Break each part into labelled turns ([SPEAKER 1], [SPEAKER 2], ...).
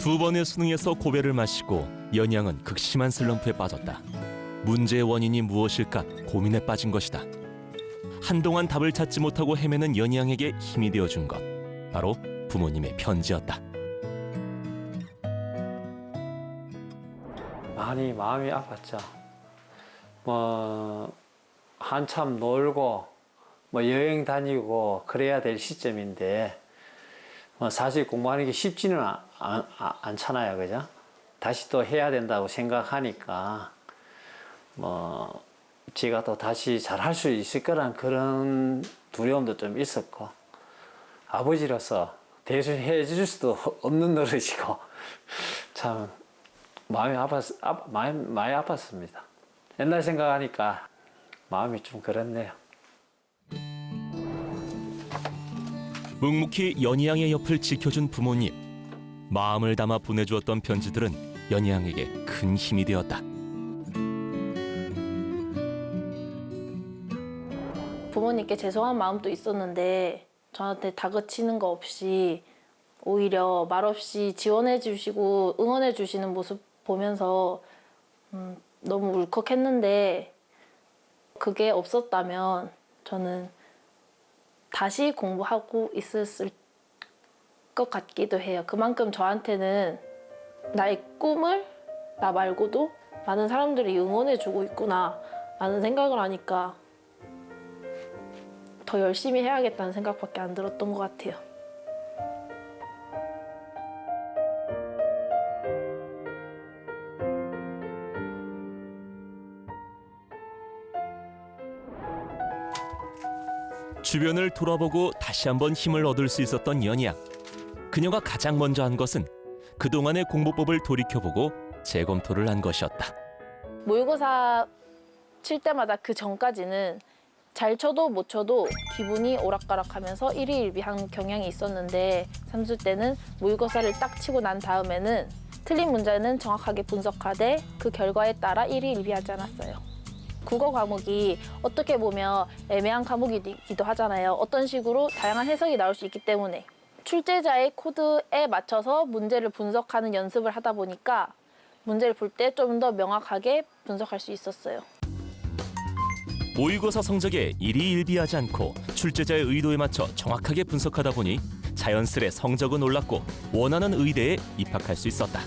[SPEAKER 1] 두 번의 수능에서 고배를 마시고 연희양은 극심한 슬럼프에 빠졌다. 문제의 원인이 무엇일까 고민에 빠진 것이다. 한동안 답을 찾지 못하고 헤매는 연희양에게 힘이 되어준 것, 바로 부모님의 편지였다.
[SPEAKER 2] 많이 마음이 아팠죠. 한참 놀고 여행 다니고 그래야 될 시점인데 사실 공부하는 게 쉽지는 않잖아요, 그죠? 다시 또 해야 된다고 생각하니까 제가 또 다시 잘할 수 있을 거란 그런 두려움도 좀 있었고, 아버지로서 대신해 줄 수도 없는 노릇이고 참 많이 아팠습니다. 옛날 생각하니까 마음이 좀 그렇네요.
[SPEAKER 1] 묵묵히 연희양의 옆을 지켜준 부모님. 마음을 담아 보내주었던 편지들은 연희양에게 큰 힘이 되었다.
[SPEAKER 3] 부모님께 죄송한 마음도 있었는데 저한테 다그치는 거 없이 오히려 말없이 지원해 주시고 응원해 주시는 모습 보면서 너무 울컥했는데, 그게 없었다면 저는 다시 공부하고 있었을 것 같기도 해요. 그만큼 저한테는 나의 꿈을 나 말고도 많은 사람들이 응원해 주고 있구나 라는 생각을 하니까 더 열심히 해야겠다는 생각밖에 안 들었던 것 같아요.
[SPEAKER 1] 주변을 돌아보고 다시 한번 힘을 얻을 수 있었던 연희양. 그녀가 가장 먼저 한 것은 그동안의 공부법을 돌이켜보고 재검토를 한 것이었다.
[SPEAKER 3] 모의고사 칠 때마다 그 전까지는 잘 쳐도 못 쳐도 기분이 오락가락하면서 일희일비한 경향이 있었는데, 삼수 때는 모의고사를 딱 치고 난 다음에는 틀린 문제는 정확하게 분석하되 그 결과에 따라 일희일비하지 않았어요. 국어 과목이 어떻게 보면 애매한 과목이기도 하잖아요. 어떤 식으로 다양한 해석이 나올 수 있기 때문에 출제자의 코드에 맞춰서 문제를 분석하는 연습을 하다 보니까 문제를 풀 때 좀 더 명확하게 분석할 수 있었어요.
[SPEAKER 1] 모의고사 성적에 일희일비하지 않고 출제자의 의도에 맞춰 정확하게 분석하다 보니 자연스레 성적은 올랐고 원하는 의대에 입학할 수 있었다.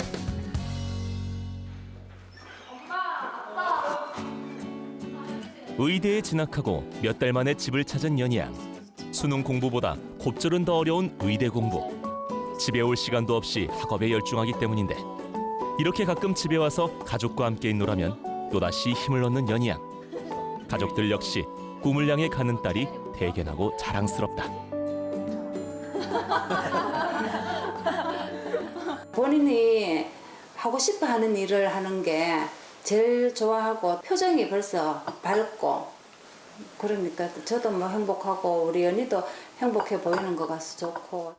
[SPEAKER 1] 의대에 진학하고 몇 달 만에 집을 찾은 연희양. 수능 공부보다 곱절은 더 어려운 의대 공부. 집에 올 시간도 없이 학업에 열중하기 때문인데, 이렇게 가끔 집에 와서 가족과 함께 있노라면 또다시 힘을 얻는 연희양. 가족들 역시 꿈을 향해 가는 딸이 대견하고 자랑스럽다.
[SPEAKER 4] 본인이 하고 싶어 하는 일을 하는 게 제일 좋아하고, 표정이 벌써 밝고, 그러니까 저도 행복하고 우리 연희도 행복해 보이는 것 같아서 좋고.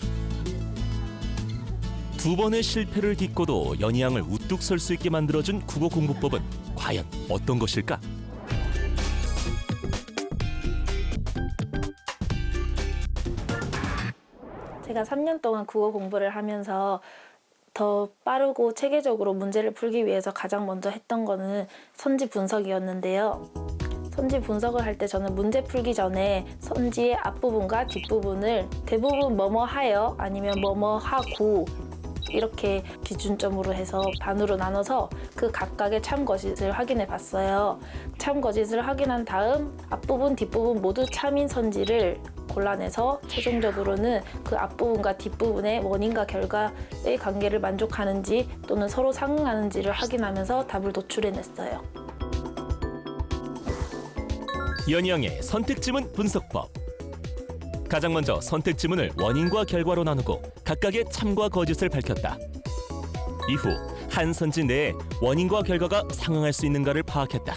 [SPEAKER 1] 두 번의 실패를 딛고도 연희양을 우뚝 설 수 있게 만들어준 국어 공부법은 과연 어떤 것일까?
[SPEAKER 3] 제가 3년 동안 국어 공부를 하면서 더 빠르고 체계적으로 문제를 풀기 위해서 가장 먼저 했던 거는 선지 분석이었는데요. 선지 분석을 할 때 저는 문제 풀기 전에 선지의 앞부분과 뒷부분을 대부분 뭐뭐 하여 아니면 뭐뭐 하고 이렇게 기준점으로 해서 반으로 나눠서 그 각각의 참거짓을 확인해 봤어요. 참거짓을 확인한 다음 앞부분, 뒷부분 모두 참인 선지를 골라내서 최종적으로는 그 앞부분과 뒷부분의 원인과 결과의 관계를 만족하는지 또는 서로 상응하는지를 확인하면서 답을 도출해냈어요.
[SPEAKER 1] 연희양의 선택지문 분석법. 가장 먼저 선택지문을 원인과 결과로 나누고 각각의 참과 거짓을 밝혔다. 이후 한 선지 내에 원인과 결과가 상응할 수 있는가를 파악했다.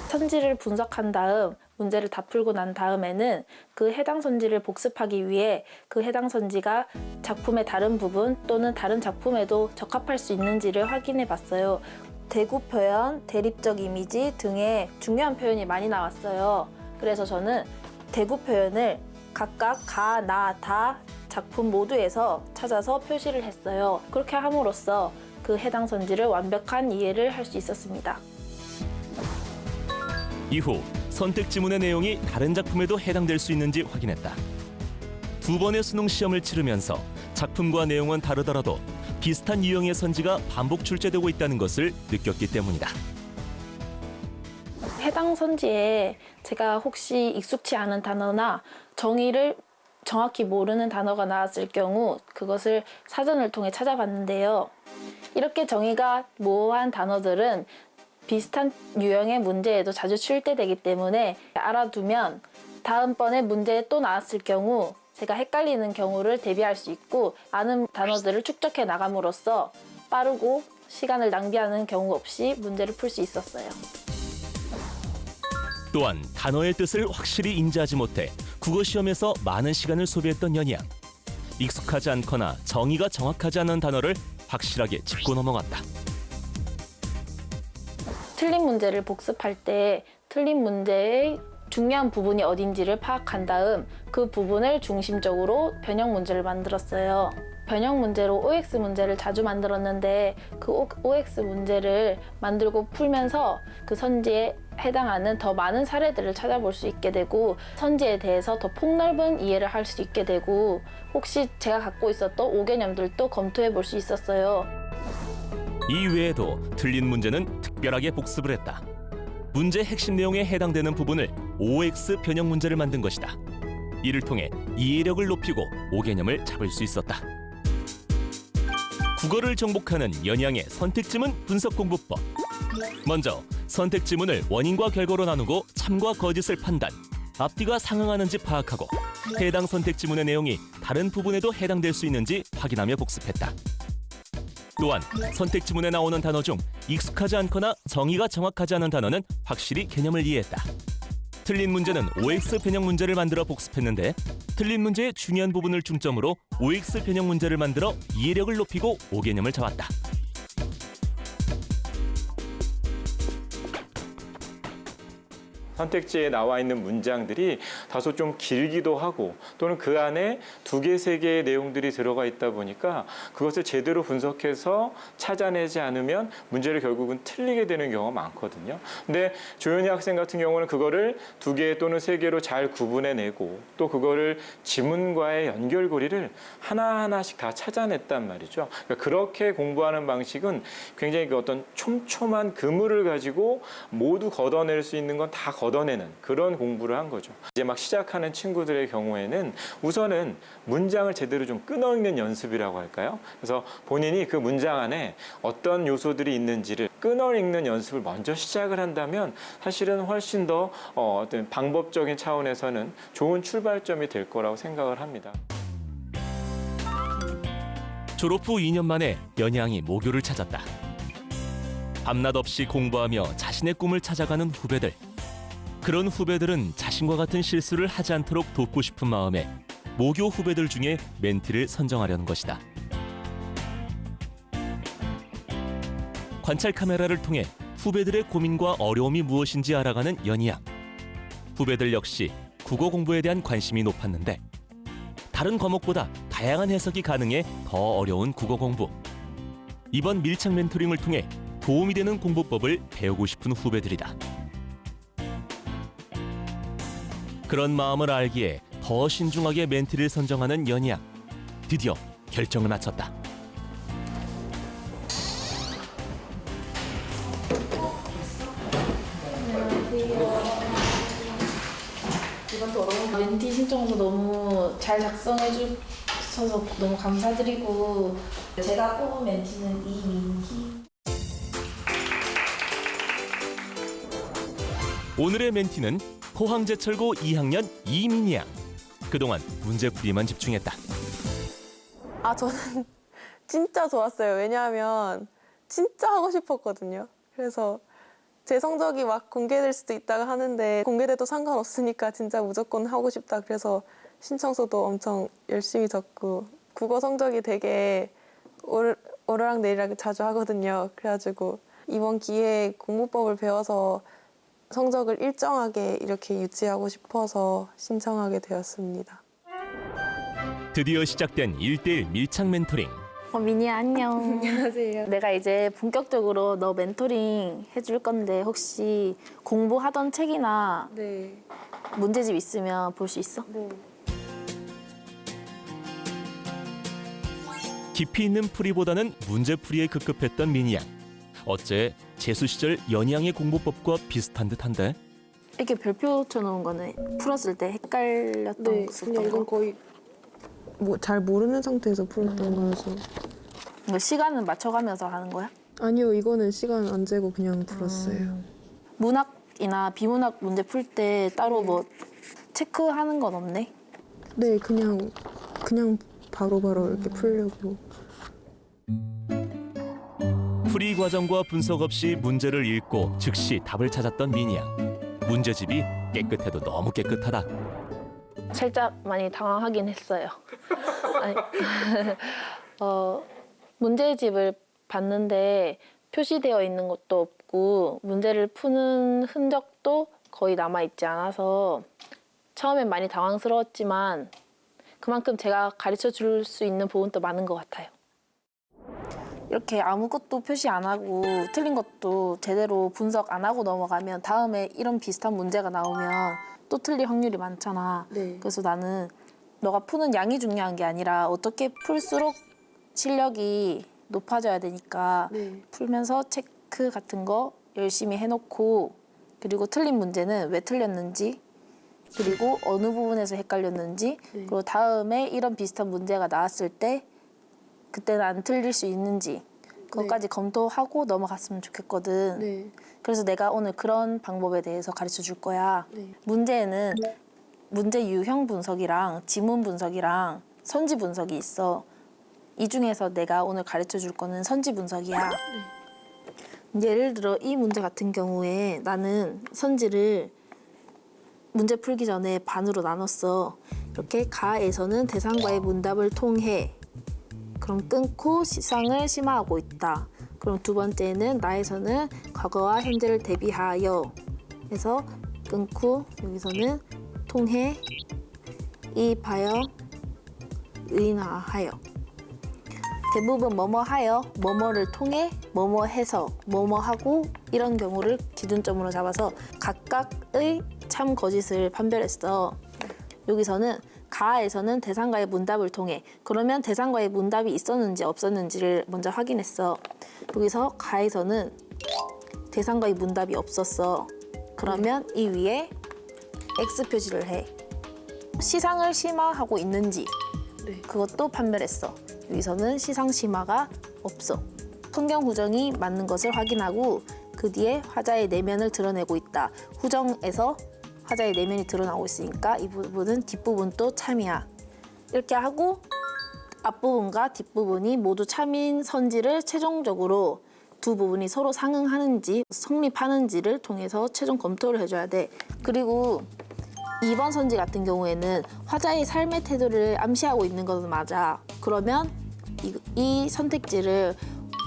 [SPEAKER 3] 선지를 분석한 다음 문제를 다 풀고 난 다음에는 그 해당 선지를 복습하기 위해 그 해당 선지가 작품의 다른 부분 또는 다른 작품에도 적합할 수 있는지를 확인해 봤어요. 대구 표현, 대립적 이미지 등의 중요한 표현이 많이 나왔어요. 그래서 저는 대구 표현을 각각 가, 나, 다 작품 모두에서 찾아서 표시를 했어요. 그렇게 함으로써 그 해당 선지를 완벽한 이해를 할 수 있었습니다.
[SPEAKER 1] 이후 선택 지문의 내용이 다른 작품에도 해당될 수 있는지 확인했다. 2번의 수능 시험을 치르면서 작품과 내용은 다르더라도 비슷한 유형의 선지가 반복 출제되고 있다는 것을 느꼈기 때문이다.
[SPEAKER 3] 해당 선지에 제가 혹시 익숙치 않은 단어나 정의를 정확히 모르는 단어가 나왔을 경우 그것을 사전을 통해 찾아봤는데요. 이렇게 정의가 모호한 단어들은 비슷한 유형의 문제에도 자주 출제되기 때문에 알아두면 다음번에 문제에 또 나왔을 경우 제가 헷갈리는 경우를 대비할 수 있고 아는 단어들을 축적해 나감으로써 빠르고 시간을 낭비하는 경우 없이 문제를 풀 수 있었어요.
[SPEAKER 1] 또한 단어의 뜻을 확실히 인지하지 못해 국어 시험에서 많은 시간을 소비했던 연희양. 익숙하지 않거나 정의가 정확하지 않은 단어를 확실하게 짚고 넘어갔다.
[SPEAKER 3] 틀린 문제를 복습할 때 틀린 문제의 중요한 부분이 어딘지를 파악한 다음 그 부분을 중심적으로 변형 문제를 만들었어요. 변형 문제로 OX 문제를 자주 만들었는데 그 OX 문제를 만들고 풀면서 그 선지에 해당하는 더 많은 사례들을 찾아볼 수 있게 되고 선지에 대해서 더 폭넓은 이해를 할 수 있게 되고 혹시 제가 갖고 있었던 오개념들도 검토해 볼 수 있었어요.
[SPEAKER 1] 이 외에도 틀린 문제는 특별하게 복습을 했다. 문제 핵심 내용에 해당되는 부분을 OX 변형 문제를 만든 것이다. 이를 통해 이해력을 높이고 오개념을 잡을 수 있었다. 국어를 정복하는 연희양의 선택지문 분석 공부법. 먼저 선택지문을 원인과 결과로 나누고 참과 거짓을 판단, 앞뒤가 상응하는지 파악하고 해당 선택지문의 내용이 다른 부분에도 해당될 수 있는지 확인하며 복습했다. 또한 선택지문에 나오는 단어 중 익숙하지 않거나 정의가 정확하지 않은 단어는 확실히 개념을 이해했다. 틀린 문제는 OX 변형 문제를 만들어 복습했는데 틀린 문제의 중요한 부분을 중점으로 OX 변형 문제를 만들어 이해력을 높이고 오개념을 잡았다.
[SPEAKER 5] 선택지에 나와 있는 문장들이 다소 좀 길기도 하고 또는 그 안에 2개, 3개의 내용들이 들어가 있다 보니까 그것을 제대로 분석해서 찾아내지 않으면 문제를 결국은 틀리게 되는 경우가 많거든요. 근데 조현희 학생 같은 경우는 그거를 2개 또는 3개로 잘 구분해내고 또 그거를 지문과의 연결고리를 하나하나씩 다 찾아냈단 말이죠. 그러니까 그렇게 공부하는 방식은 굉장히 그 어떤 촘촘한 그물을 가지고 모두 걷어낼 수 있는 건 다 걷어내는 그런 공부를 한 거죠. 이제 막 시작하는 친구들의 경우에는 우선은 문장을 제대로 좀 끊어 읽는 연습이라고 할까요? 그래서 본인이 그 문장 안에 어떤 요소들이 있는지를 끊어 읽는 연습을 먼저 시작을 한다면 사실은 훨씬 더 어떤 방법적인 차원에서는 좋은 출발점이 될 거라고 생각을 합니다.
[SPEAKER 1] 졸업 후 2년 만에 연희양이 모교를 찾았다. 밤낮 없이 공부하며 자신의 꿈을 찾아가는 후배들. 그런 후배들은 자신과 같은 실수를 하지 않도록 돕고 싶은 마음에 모교 후배들 중에 멘티를 선정하려는 것이다. 관찰 카메라를 통해 후배들의 고민과 어려움이 무엇인지 알아가는 연희양. 후배들 역시 국어 공부에 대한 관심이 높았는데 다른 과목보다 다양한 해석이 가능해 더 어려운 국어 공부. 이번 밀착 멘토링을 통해 도움이 되는 공부법을 배우고 싶은 후배들이다. 그런 마음을 알기에 더 신중하게 멘티를 선정하는 연희양. 드디어 결정을 마쳤다.
[SPEAKER 3] 이번 도록 멘티 신청서 너무 잘 작성해 주셔서 너무 감사드리고 제가 뽑은 멘티는 이민희.
[SPEAKER 1] 오늘의 멘티는 포항제철고 2학년 이민희 양. 그동안 문제풀이만 집중했다.
[SPEAKER 6] 저는 진짜 좋았어요. 왜냐하면 진짜 하고 싶었거든요. 그래서 제 성적이 막 공개될 수도 있다고 하는데 공개돼도 상관없으니까 진짜 무조건 하고 싶다. 그래서 신청서도 엄청 열심히 적고 국어 성적이 되게 오르락내리락 자주 하거든요. 그래가지고 이번 기회에 공부법을 배워서 성적을 일정하게 이렇게 유지하고 싶어서 신청하게 되었습니다.
[SPEAKER 1] 드디어 시작된 1대1 밀착 멘토링.
[SPEAKER 3] 미니야 안녕.
[SPEAKER 6] 안녕하세요.
[SPEAKER 3] 내가 이제 본격적으로 너 멘토링 해줄 건데 혹시 공부하던 책이나
[SPEAKER 6] 네.
[SPEAKER 3] 문제집 있으면 볼 수 있어?
[SPEAKER 6] 네.
[SPEAKER 1] 깊이 있는 풀이보다는 문제풀이에 급급했던 미니 양. 어째 재수 시절 연희 양의 공부법과 비슷한 듯한데?
[SPEAKER 3] 이렇게 별표 쳐놓은 거는 풀었을 때 헷갈렸던
[SPEAKER 6] 네. 그냥 이건
[SPEAKER 3] 거.
[SPEAKER 6] 거의 뭐 잘 모르는 상태에서 풀었던 거라서.
[SPEAKER 3] 이거 시간은 맞춰가면서 하는 거야?
[SPEAKER 6] 아니요, 이거는 시간 안 재고 그냥 풀었어요.
[SPEAKER 3] 문학이나 비문학 문제 풀 때 따로 뭐 체크하는 건 없네?
[SPEAKER 6] 네, 그냥 바로바로 이렇게 풀려고.
[SPEAKER 1] 풀이 과정과 분석 없이 문제를 읽고 즉시 답을 찾았던 미니 양. 문제집이 깨끗해도 너무 깨끗하다.
[SPEAKER 3] 살짝 많이 당황하긴 했어요. 아니, 문제집을 봤는데 표시되어 있는 것도 없고 문제를 푸는 흔적도 거의 남아있지 않아서 처음엔 많이 당황스러웠지만 그만큼 제가 가르쳐 줄 수 있는 부분도 많은 것 같아요. 이렇게 아무것도 표시 안 하고 틀린 것도 제대로 분석 안 하고 넘어가면 다음에 이런 비슷한 문제가 나오면 또 틀릴 확률이 많잖아.
[SPEAKER 6] 네.
[SPEAKER 3] 그래서 나는 너가 푸는 양이 중요한 게 아니라 어떻게 풀수록 실력이 높아져야 되니까
[SPEAKER 6] 네.
[SPEAKER 3] 풀면서 체크 같은 거 열심히 해놓고 그리고 틀린 문제는 왜 틀렸는지 그리고 어느 부분에서 헷갈렸는지
[SPEAKER 6] 네.
[SPEAKER 3] 그리고 다음에 이런 비슷한 문제가 나왔을 때 그때는 안 틀릴 수 있는지 그것까지 검토하고 넘어갔으면 좋겠거든.
[SPEAKER 6] 네.
[SPEAKER 3] 그래서 내가 오늘 그런 방법에 대해서 가르쳐 줄 거야.
[SPEAKER 6] 네.
[SPEAKER 3] 문제에는 문제 유형 분석이랑 지문 분석이랑 선지 분석이 있어. 이 중에서 내가 오늘 가르쳐 줄 거는 선지 분석이야. 예를 들어 이 문제 같은 경우에 나는 선지를 문제 풀기 전에 반으로 나눴어. 이렇게 가에서는 대상과의 문답을 통해 그럼 끊고 시상을 심화하고 있다. 그럼 두 번째는 나에서는 과거와 현재를 대비하여 해서 끊고 여기서는 통해 이입하여 의인화하여 대부분 뭐뭐하여 뭐뭐를 통해 뭐뭐해서 뭐뭐하고 이런 경우를 기준점으로 잡아서 각각의 참 거짓을 판별했어. 여기서는 가에서는 대상과의 문답을 통해 그러면 대상과의 문답이 있었는지 없었는지를 먼저 확인했어. 여기서 가에서는 대상과의 문답이 없었어. 그러면 이 위에 X 표시를 해. 시상을 심화하고 있는지
[SPEAKER 6] 네.
[SPEAKER 3] 그것도 판별했어. 여기서는 시상 심화가 없어. 풍경 후정이 맞는 것을 확인하고 그 뒤에 화자의 내면을 드러내고 있다. 후정에서 화자의 내면이 드러나고 있으니까 이 부분은 뒷부분도 참이야. 이렇게 하고 앞부분과 뒷부분이 모두 참인 선지를 최종적으로 두 부분이 서로 상응하는지 성립하는지를 통해서 최종 검토를 해줘야 돼. 그리고 2번 선지 같은 경우에는 화자의 삶의 태도를 암시하고 있는 것은 맞아. 그러면 이 선택지를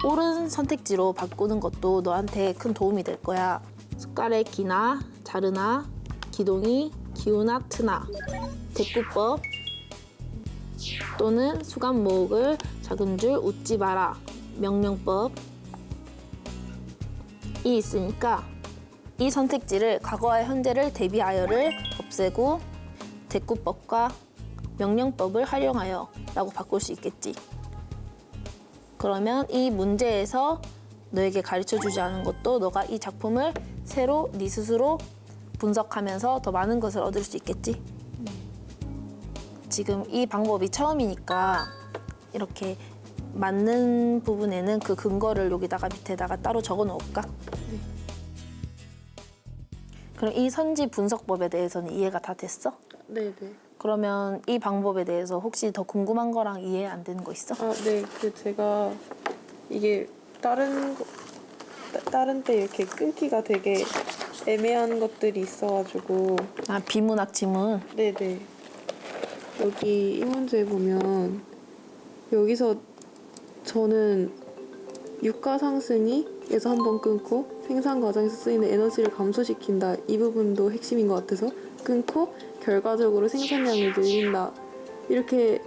[SPEAKER 3] 옳은 선택지로 바꾸는 것도 너한테 큰 도움이 될 거야. 숟갈의 기나 자르나 기동이 기우나 트나 대꾸법 또는 수간목을 작은 줄 웃지 마라 명령법이 있으니까 이 선택지를 과거와 현재를 대비하여를 없애고 대꾸법과 명령법을 활용하여 라고 바꿀 수 있겠지. 그러면 이 문제에서 너에게 가르쳐주지 않은 것도 너가 이 작품을 새로 네 스스로 분석하면서 더 많은 것을 얻을 수 있겠지. 지금 이 방법이 처음이니까 이렇게 맞는 부분에는 그 근거를 여기다가 밑에다가 따로 적어 놓을까?
[SPEAKER 6] 네.
[SPEAKER 3] 그럼 이 선지 분석법에 대해서는 이해가 다 됐어?
[SPEAKER 6] 네.
[SPEAKER 3] 그러면 이 방법에 대해서 혹시 더 궁금한 거랑 이해 안 되는 거 있어?
[SPEAKER 6] 아, 네. 제가 이게 다른 때 이렇게 끊기가 되게 애매한 것들이 있어가지고.
[SPEAKER 3] 아, 비문학 지문.
[SPEAKER 6] 네네. 여기 이 문제 보면 여기서 저는 유가 상승이에서 한번 끊고 생산 과정에서 쓰이는 에너지를 감소시킨다. 이 부분도 핵심인 것 같아서 끊고 결과적으로 생산량을 늘린다. 이렇게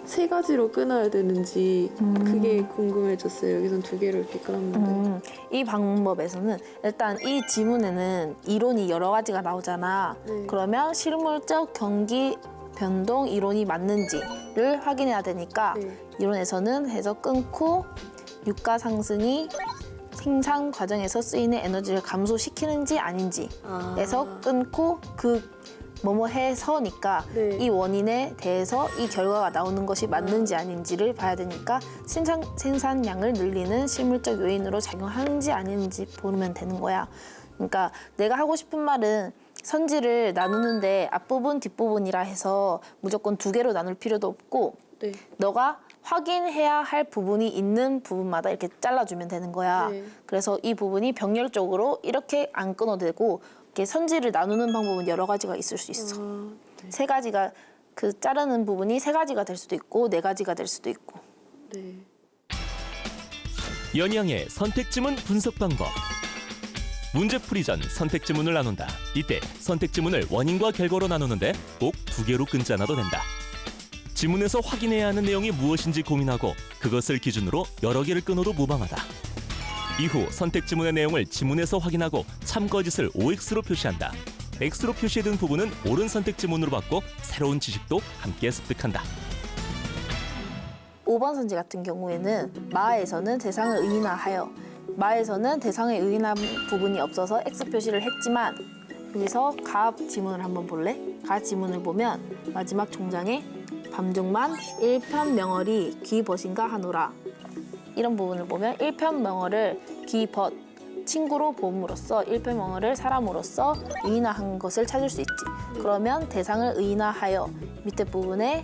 [SPEAKER 6] 세 가지로 끊어야 되는지 그게 궁금해졌어요. 여기선 두 개로 이렇게 끊었는데.
[SPEAKER 3] 이 방법에서는 일단 이 지문에는 이론이 여러 가지가 나오잖아.
[SPEAKER 6] 네.
[SPEAKER 3] 그러면 실물적 경기 변동 이론이 맞는지를 확인해야 되니까
[SPEAKER 6] 네.
[SPEAKER 3] 이론에서는 해서 끊고 유가 상승이 생산 과정에서 쓰이는 에너지를 감소시키는지 아닌지에서 끊고 그 뭐뭐 해서니까
[SPEAKER 6] 네.
[SPEAKER 3] 이 원인에 대해서 이 결과가 나오는 것이 맞는지 아닌지를 봐야 되니까 생산량을 늘리는 실물적 요인으로 작용하는지 아닌지 보면 되는 거야. 그러니까 내가 하고 싶은 말은 선지를 나누는데 앞부분, 뒷부분이라 해서 무조건 두 개로 나눌 필요도 없고
[SPEAKER 6] 네.
[SPEAKER 3] 너가 확인해야 할 부분이 있는 부분마다 이렇게 잘라주면 되는 거야.
[SPEAKER 6] 네.
[SPEAKER 3] 그래서 이 부분이 병렬적으로 이렇게 안 끊어도 되고 이렇게 선지를 나누는 방법은 여러 가지가 있을 수 있어.
[SPEAKER 6] 네.
[SPEAKER 3] 세 가지가 그 자르는 부분이 세 가지가 될 수도 있고 네 가지가 될 수도 있고.
[SPEAKER 6] 네.
[SPEAKER 1] 연양의 선택지문 분석 방법. 문제풀이 전 선택지문을 나눈다. 이때 선택지문을 원인과 결과로 나누는데 꼭 두 개로 끊지 않아도 된다. 지문에서 확인해야 하는 내용이 무엇인지 고민하고 그것을 기준으로 여러 개를 끊어도 무방하다. 이후 선택지문의 내용을 지문에서 확인하고 참거짓을 OX로 표시한다. X로 표시해둔 부분은 옳은 선택지문으로 바꿔 새로운 지식도 함께 습득한다.
[SPEAKER 3] 5번 선지 같은 경우에는 마에서는 대상을 의인화하여 마에서는 대상에 의인한 부분이 없어서 X 표시를 했지만 여기서 가 지문을 한번 볼래? 가 지문을 보면 마지막 종장에 밤중만 일편명월이 귀벗인가 하노라 이런 부분을 보면 일편명월을 귀벗 친구로 봄으로써 일편명월을 사람으로서 의인화한 것을 찾을 수 있지. 그러면 대상을 의인화하여 밑에 부분에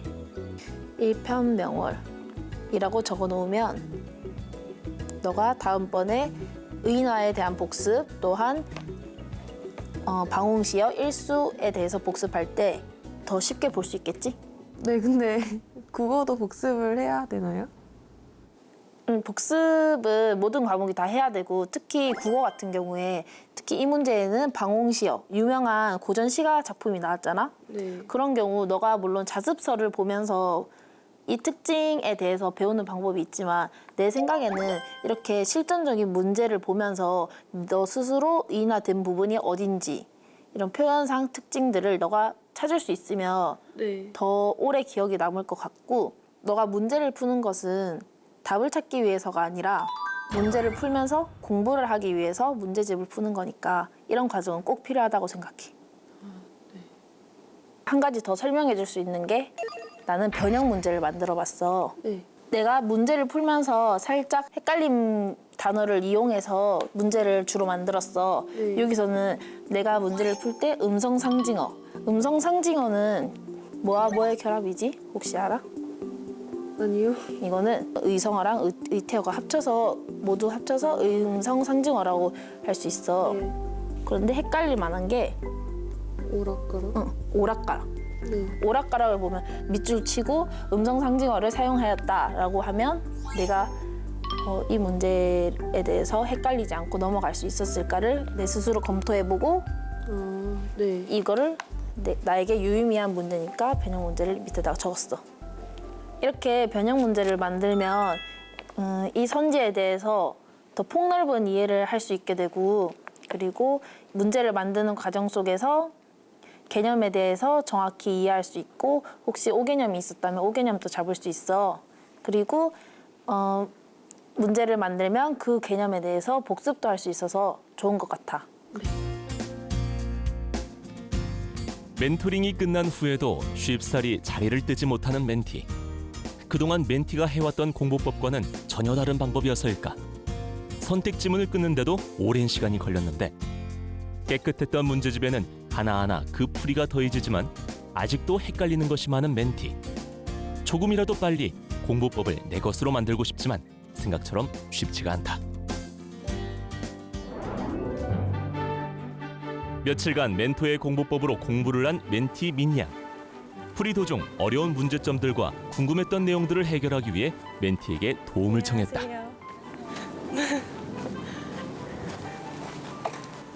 [SPEAKER 3] 일편명월이라고 적어놓으면 너가 다음번에 의인화에 대한 복습 또한 방홍시어 일수에 대해서 복습할 때 더 쉽게 볼 수 있겠지?
[SPEAKER 6] 네, 근데 국어도 복습을 해야 되나요?
[SPEAKER 3] 복습은 모든 과목이 다 해야 되고 특히 국어 같은 경우에 특히 이 문제에는 방홍시어 유명한 고전 시가 작품이 나왔잖아.
[SPEAKER 6] 네.
[SPEAKER 3] 그런 경우 너가 물론 자습서를 보면서 이 특징에 대해서 배우는 방법이 있지만 내 생각에는 이렇게 실전적인 문제를 보면서 너 스스로 의인화된 부분이 어딘지 이런 표현상 특징들을 너가 찾을 수 있으면
[SPEAKER 6] 네.
[SPEAKER 3] 더 오래 기억이 남을 것 같고 너가 문제를 푸는 것은 답을 찾기 위해서가 아니라 문제를 풀면서 공부를 하기 위해서 문제집을 푸는 거니까 이런 과정은 꼭 필요하다고 생각해. 한 가지 더 설명해 줄 수 있는 게 나는 변형 문제를 만들어 봤어.
[SPEAKER 6] 네.
[SPEAKER 3] 내가 문제를 풀면서 살짝 헷갈림 단어를 이용해서 문제를 주로 만들었어.
[SPEAKER 6] 네.
[SPEAKER 3] 여기서는 내가 문제를 풀 때 음성상징어. 음성상징어는 뭐와 뭐의 결합이지? 혹시 알아?
[SPEAKER 6] 아니요.
[SPEAKER 3] 이거는 의성어랑 의태어가 모두 합쳐서 음성상징어라고 할 수 있어.
[SPEAKER 6] 네.
[SPEAKER 3] 그런데 헷갈릴 만한 게
[SPEAKER 6] 오락가락?
[SPEAKER 3] 오락가락.
[SPEAKER 6] 네.
[SPEAKER 3] 오락가락을 보면 밑줄 치고 음성상징어를 사용하였다라고 하면 내가 이 문제에 대해서 헷갈리지 않고 넘어갈 수 있었을까를 내 스스로 검토해보고
[SPEAKER 6] 네.
[SPEAKER 3] 이거를 나에게 유의미한 문제니까 변형 문제를 밑에다가 적었어. 이렇게 변형 문제를 만들면 이 선지에 대해서 더 폭넓은 이해를 할 수 있게 되고 그리고 문제를 만드는 과정 속에서 개념에 대해서 정확히 이해할 수 있고 혹시 오개념이 있었다면 오개념도 잡을 수 있어. 그리고 문제를 만들면 그 개념에 대해서 복습도 할 수 있어서 좋은 것 같아.
[SPEAKER 1] 멘토링이 끝난 후에도 쉽사리 자리를 뜨지 못하는 멘티. 그동안 멘티가 해왔던 공부법과는 전혀 다른 방법이어서일까? 선택 지문을 끊는데도 오랜 시간이 걸렸는데 깨끗했던 문제집에는 하나하나 그 풀이가 더해지지만 아직도 헷갈리는 것이 많은 멘티. 조금이라도 빨리 공부법을 내 것으로 만들고 싶지만 생각처럼 쉽지가 않다. 며칠간 멘토의 공부법으로 공부를 한 멘티 민양. 풀이 도중 어려운 문제점들과 궁금했던 내용들을 해결하기 위해 멘티에게 도움을 청했다.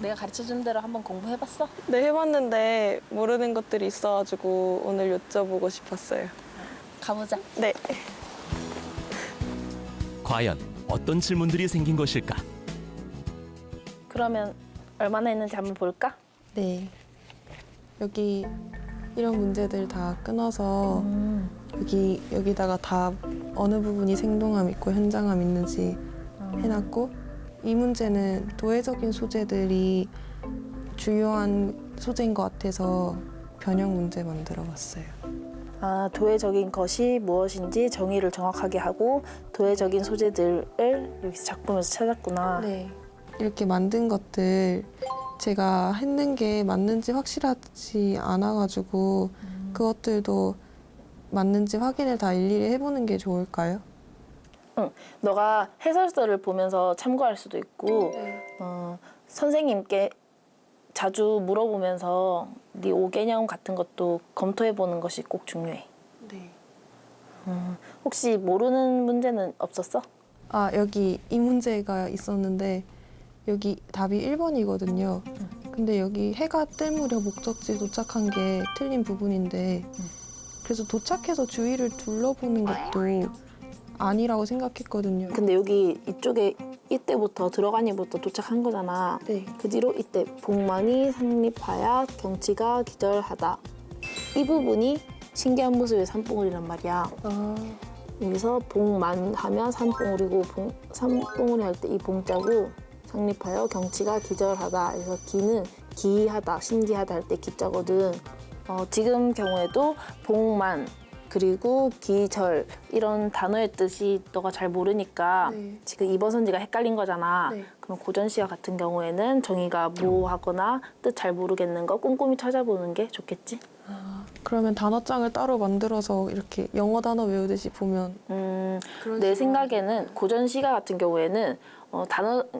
[SPEAKER 3] 내가 가르쳐준 대로 한번 공부해봤어?
[SPEAKER 6] 네, 해봤는데 모르는 것들이 있어가지고 오늘 여쭤보고 싶었어요.
[SPEAKER 3] 가보자.
[SPEAKER 6] 네.
[SPEAKER 1] 과연 어떤 질문들이 생긴 것일까?
[SPEAKER 3] 그러면 얼마나 했는지 한번 볼까?
[SPEAKER 6] 네. 여기 이런 문제들 다 끊어서 여기다가 다 어느 부분이 생동함 있고 현장감 있는지 해놨고, 이 문제는 도회적인 소재들이 주요한 소재인 것 같아서 변형 문제 만들어봤어요.
[SPEAKER 3] 아, 도회적인 것이 무엇인지 정의를 정확하게 하고 도회적인 소재들을 여기서 작품에서 찾았구나.
[SPEAKER 6] 네. 이렇게 만든 것들 제가 했는 게 맞는지 확실하지 않아가지고 그것들도 맞는지 확인을 다 일일이 해보는 게 좋을까요?
[SPEAKER 3] 응. 너가 해설서를 보면서 참고할 수도 있고 선생님께 자주 물어보면서 네 오개념 같은 것도 검토해보는 것이 꼭 중요해.
[SPEAKER 6] 네.
[SPEAKER 3] 혹시 모르는 문제는 없었어?
[SPEAKER 6] 아, 여기 이 문제가 있었는데 여기 답이 1번이거든요. 근데 여기 해가 뜰 무렵 목적지에 도착한 게 틀린 부분인데 그래서 도착해서 주위를 둘러보는 것도 아니라고 생각했거든요.
[SPEAKER 3] 근데 여기 이쪽에 이때부터 들어가니부터 도착한 거잖아.
[SPEAKER 6] 네.
[SPEAKER 3] 그 뒤로 이때 복만이 상립하야 경치가 기절하다. 이 부분이 신기한 모습의 산봉우리란 말이야.
[SPEAKER 6] 아,
[SPEAKER 3] 여기서 복만 하면 산봉우리고 산봉우리 할 때 이 봉자고 상립하여 경치가 기절하다. 그래서 기는 기이하다, 신기하다 할 때 기자거든. 지금 경우에도 복만 그리고 기절 이런 단어의 뜻이 너가 잘 모르니까
[SPEAKER 6] 네.
[SPEAKER 3] 지금 2번 선지가 헷갈린 거잖아.
[SPEAKER 6] 네.
[SPEAKER 3] 그럼 고전 시가 같은 경우에는 정의가 모호하거나 뜻 잘 모르겠는 거 꼼꼼히 찾아보는 게 좋겠지?
[SPEAKER 6] 그러면 단어장을 따로 만들어서 이렇게 영어 단어 외우듯이 보면 그런
[SPEAKER 3] 내
[SPEAKER 6] 식으로
[SPEAKER 3] 생각에는 고전 시가 같은 경우에는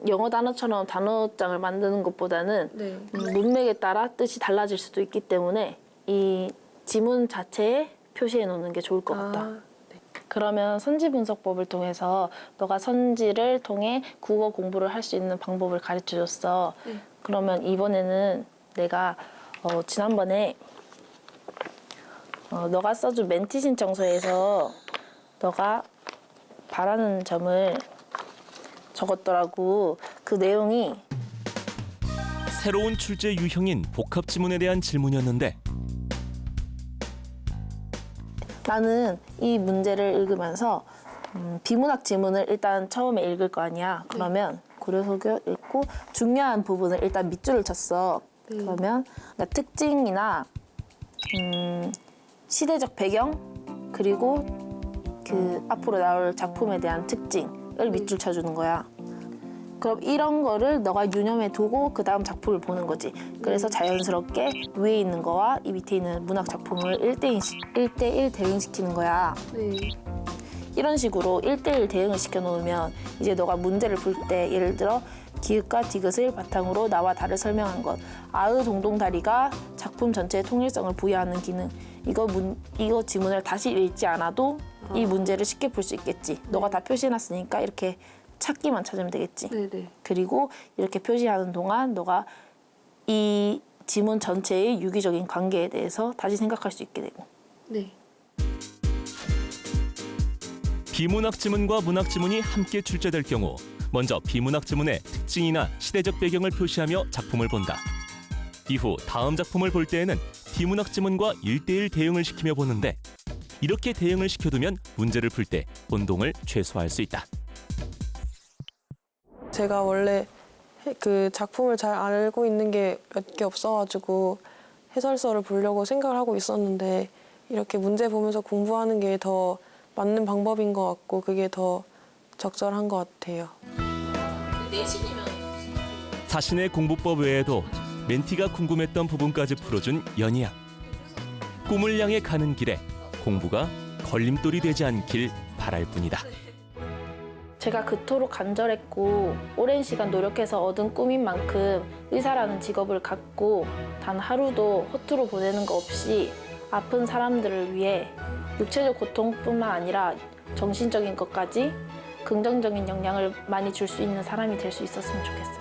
[SPEAKER 3] 영어 단어처럼 단어장을 만드는 것보다는
[SPEAKER 6] 네.
[SPEAKER 3] 문맥에 따라 뜻이 달라질 수도 있기 때문에 이 지문 자체에 표시해 놓는 게 좋을 것 같다.
[SPEAKER 6] 네.
[SPEAKER 3] 그러면 선지 분석법을 통해서 너가 선지를 통해 국어 공부를 할 수 있는 방법을 가르쳐 줬어.
[SPEAKER 6] 네.
[SPEAKER 3] 그러면 이번에는 내가 지난번에 너가 써준 멘티 신청서에서 너가 바라는 점을 적었더라고. 그 내용이
[SPEAKER 1] 새로운 출제 유형인 복합 지문에 대한 질문이었는데
[SPEAKER 3] 나는 이 문제를 읽으면서 비문학 지문을 일단 처음에 읽을 거 아니야. 그러면 고려소교 읽고 중요한 부분을 일단 밑줄을 쳤어. 그러면 특징이나 시대적 배경 그리고 그 앞으로 나올 작품에 대한 특징을 밑줄 쳐주는 거야. 그럼 이런 거를 너가 유념해 두고 그 다음 작품을 보는 거지. 그래서 자연스럽게 위에 있는 거와 이 밑에 있는 문학 작품을 1대1 대응시키는 거야.
[SPEAKER 6] 네.
[SPEAKER 3] 이런 식으로 1대1 대응을 시켜놓으면 이제 너가 문제를 풀 때 예를 들어 기읍과 디귿을 바탕으로 나와 다를 설명한 것, 아의 동동다리가 작품 전체의 통일성을 부여하는 기능, 이거 지문을 다시 읽지 않아도 이 문제를 쉽게 풀 수 있겠지. 너가 다 표시해놨으니까 이렇게 찾기만 찾으면 되겠지.
[SPEAKER 6] 네네.
[SPEAKER 3] 그리고 이렇게 표시하는 동안 너가 이 지문 전체의 유기적인 관계에 대해서 다시 생각할 수 있게 되고.
[SPEAKER 6] 네.
[SPEAKER 1] 비문학 지문과 문학 지문이 함께 출제될 경우 먼저 비문학 지문의 특징이나 시대적 배경을 표시하며 작품을 본다. 이후 다음 작품을 볼 때에는 비문학 지문과 1대1 대응을 시키며 보는데 이렇게 대응을 시켜두면 문제를 풀 때 혼동을 최소화할 수 있다.
[SPEAKER 6] 제가 원래 그 작품을 잘 알고 있는 게 몇 개 없어가지고 해설서를 보려고 생각을 하고 있었는데 이렇게 문제 보면서 공부하는 게 더 맞는 방법인 것 같고 그게 더 적절한 것 같아요.
[SPEAKER 1] 자신의 공부법 외에도 멘티가 궁금했던 부분까지 풀어준 연희양. 꿈을 향해 가는 길에 공부가 걸림돌이 되지 않길 바랄 뿐이다.
[SPEAKER 3] 제가 그토록 간절했고 오랜 시간 노력해서 얻은 꿈인 만큼 의사라는 직업을 갖고 단 하루도 허투루 보내는 거 없이 아픈 사람들을 위해 육체적 고통뿐만 아니라 정신적인 것까지 긍정적인 영향을 많이 줄 수 있는 사람이 될 수 있었으면 좋겠어요.